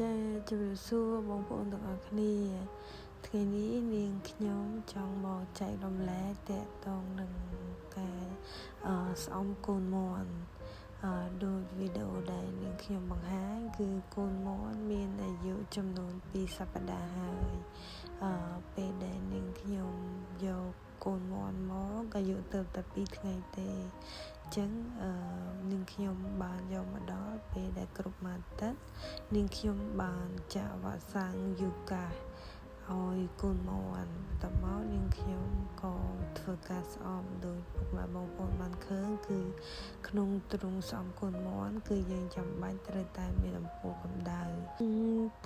ចាជំរាបសួរបងប្អូនទាំងអស់គ្នាថ្ងៃនេះនាងខ្ញុំចង់មកចែករំលែកទាក់ទងនឹងការស្អំកូនមាន់ដូចវីដេអូដែលនាងខ្ញុំបង្ហាញគឺកូនមាន់មានអាយុចំនួន2សប្តាហ៍ហើយពេលដែលនាងខ្ញុំយកកូនមាន់មកអាយុទៅតែ2ថ្ងៃទេអញ្ចឹងនាងខ្ញុំបានយកមកដល់ពេលដែលគ្រប់មួយអាទិត្យនាងខ្ញុំបានចាក់វ៉ាក់សាំងយូកាឲ្យកូនមាន់តមកនាងខ្ញុំក៏ធ្វើការស្អំដោយពុកម៉ែបងប្អូនបានឃើញគឺក្នុងទ្រុងស្អំកូនមាន់គឺយើងចាំបាច់ត្រូវតែមានអំពូលកម្ដៅ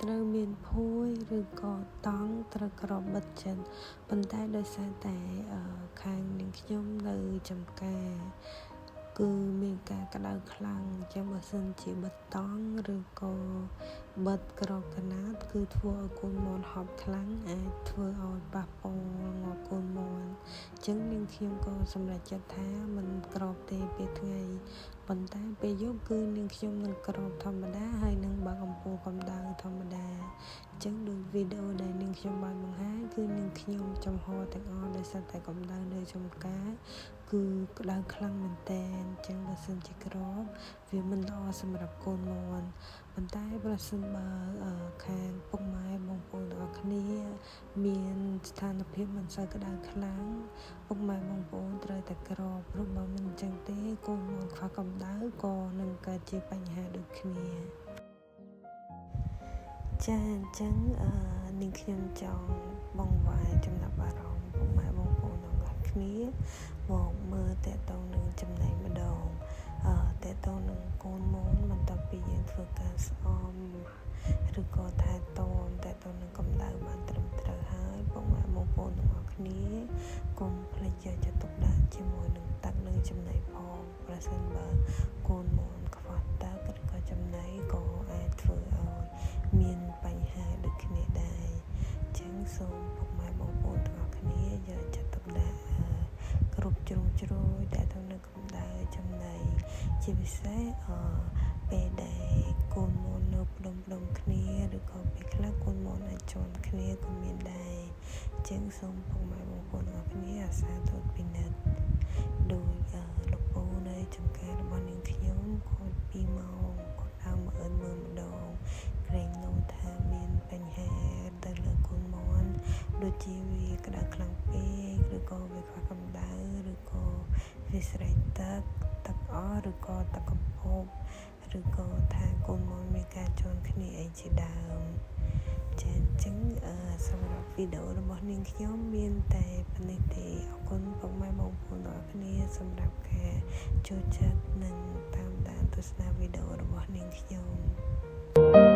ត្រូវមានភួយឬក៏តង់ត្រូវក្របបិទចិនប៉ុន្តែដោយសារតែខាងនាងខ្ញុំនៅចំការគឺមានការក្តៅខ្លាំងអញ្ចឹងបើសិនជាបិទតង់ឬក៏បិទក្របកណាត់គឺធ្វើឲ្យកូនមាន់ហប់ខ្លាំងអាចធ្វើឲ្យប៉ះពាល់ងាប់កូនមាន់អញ្ចឹងនាងខ្ញុំក៏សម្រេចចិត្តថាមិនក្របទេពេលថ្ងៃប៉ុន្តែពេលយប់គឺនាងខ្ញុំនឹងក្របធម្មតាហើយនឹងបើកអំពូលកម្ដៅធម្មតាអញ្ចឹងដូចវីដេអូដែលនាងខ្ញុំបានបង្ហាញគឺនាងខ្ញុំចំហទាំងអស់ដោយសារតែកម្ដៅនៅចំការគឺក្តៅខ្លាំងមែនតើអញ្ចឹងបើសិនជាក្របវាមិនល្អសម្រាប់កូនមាន់ប៉ុន្តែប្រសិនបើខាងពុកម៉ែបងប្អូនទាំងអស់គ្នាមានស្ថានភាពមិនសូវក្តៅខ្លាំងពុកម៉ែបងប្អូនត្រូវតែក្របព្រោះបើមិនអញ្ចឹងទេកូនមាន់ខ្វះកម្ដៅក៏នឹងកើតជាបញ្ហាដូចគ្នាចាអញ្ចឹងនាងខ្ញុំចង់បងវាយចំណាប់អារម្មណ៍ពុកម៉ែបងប្អូនទាំងអស់គ្នាមកមើលតើតើនឹងចំណែកម្ដងតើតើនឹងកូនមាន់បន្ទាប់ពីយើងធ្វើការស្អំឬក៏ថែទាំតើតើនឹងកម្ដៅបានត្រឹមត្រូវហើយពុកម៉ែបងប្អូនទាំងអស់គ្នាកុំភ្លេចយកចិត្តទុកដាក់ជាមួយនឹងទឹកនិងចំណីផងប្រសិនបើកូនមាន់ខ្វះទឹកឬក៏ចំណីក៏អាចធ្វើឲ្យមានបញ្ហាដូចគ្នាដែរអញ្ចឹងសូមពុកម៉ែបងប្អូនទាំងអស់គ្នាយកចិត្តទុកដាក់គ្រប់ជ្រុងជ្រោយដែលទៅនឹងកម្ដៅចំណីជាពិសេសពេលដែលកូនមាន់នៅផ្ដុំគ្នាឬក៏ពេលខ្លះកូនមាន់អាចជន់គ្នាក៏មានដែរអញ្ចឹងសូមពុកម៉ែបងប្អូនទាំងអស់គ្នាអាសាទតពិនិត្យដោយលោកពូនៅចំការរបស់នាងខ្ញុំគាត់2ម៉ោងគាត់ដើរមកអឺនមើលម្ដងក្រែងនោះថាមានបញ្ហាទៅលើកូនមាន់ដូចជាវាក្តៅខ្លាំងពេកឬក៏វាខ្វះកម្ដៅឬក៏វាស្រេកទឹកអស់ឬក៏ទឹកកំពប់ឬក៏ថាកូនមាន់មានការជន់គ្នាអីជាដើមចាអញ្ចឹងសម្រាប់វីដេអូរបស់នាងខ្ញុំមានតែប៉ុណ្ណេះទេអរគុណពុកម៉ែបងប្អូនទាំងអស់គ្នាសម្រាប់ការចូលចិត្តនិងតាមដានទស្សនាវីដេអូរបស់នាងខ្ញុំ